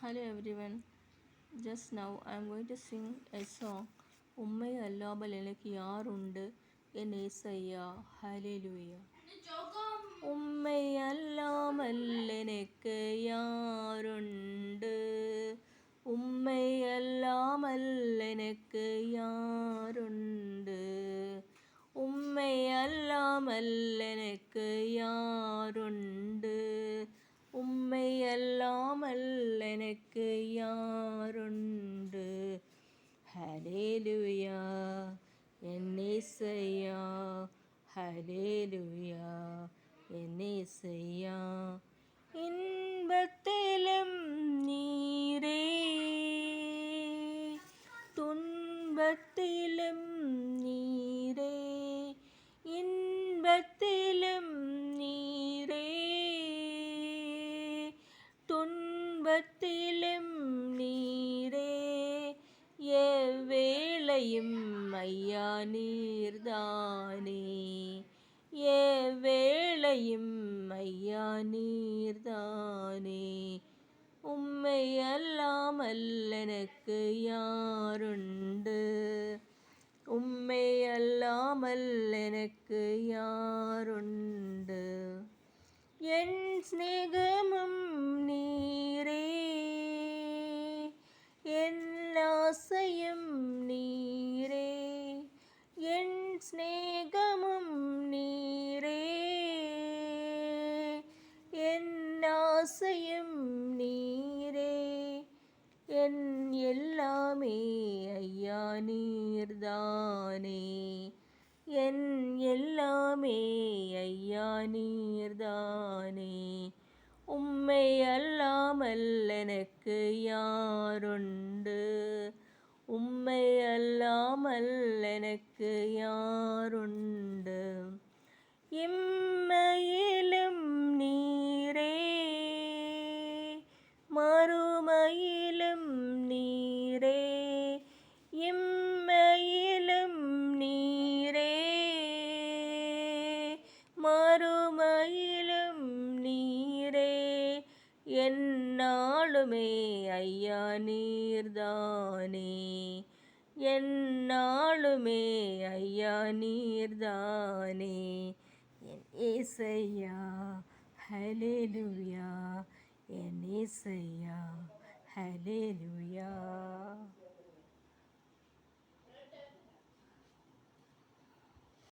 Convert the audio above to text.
Hello everyone. Just now I am going to sing a song. உம்மை அல்லாமல் எனக்கு யார் உண்டு என் ஏசையா ஹalleluya. உம்மை அல்லாமல் எனக்கு யாருண்டு, உம்மை அல்லாமல் எனக்கு யாருண்டு, உம்மை அல்லாமல் எனக்கு யாருண்டு, உம்மை அல்லாமல் எனக்கு யாருண்டு. ஹalleluya என் ஏசையா, ஹalleluya என் ஏசையா. இன்பத்திலும் நீரே, துன்பத்திலும் நீரே, இன்பத்திலும் நீரே, துன்பத்திலும் நீரே, எவ்வேளையும் ஐயா நீர்தானே, எவ்வேளையும் ஐயா நீர்தானே. உம்மை அல்லாமல் எனக்கு யாருண்டு, உம்மை அல்லாமல் எனக்கு யாருண்டு. என் சிநேகமும் நீரே, என் ஆசையும் நீரே, என் சிநேகமும் நீரே, என் ஆசையும் நீரே, என் எல்லாமே ஐயா நீர்தானே, என் எல்லாமே ஐயா நீர்தானே. உம்மை அல்லாமல் எனக்கு யாருண்டு, உம்மை அல்லாமல் எனக்கு யாருண்டு. இம்மையிலும் நீரே, மறுமையிலும் நீரே, இம்மையிலும் நீரே, மறுமையிலும் நீரே, எந்நாளுமே ஐயா நீர்தானே, எந்நாளுமே ஐயா நீர்தானே. என் ஏசையா ஹalleluya, என் ஏசையா ஹalleluya.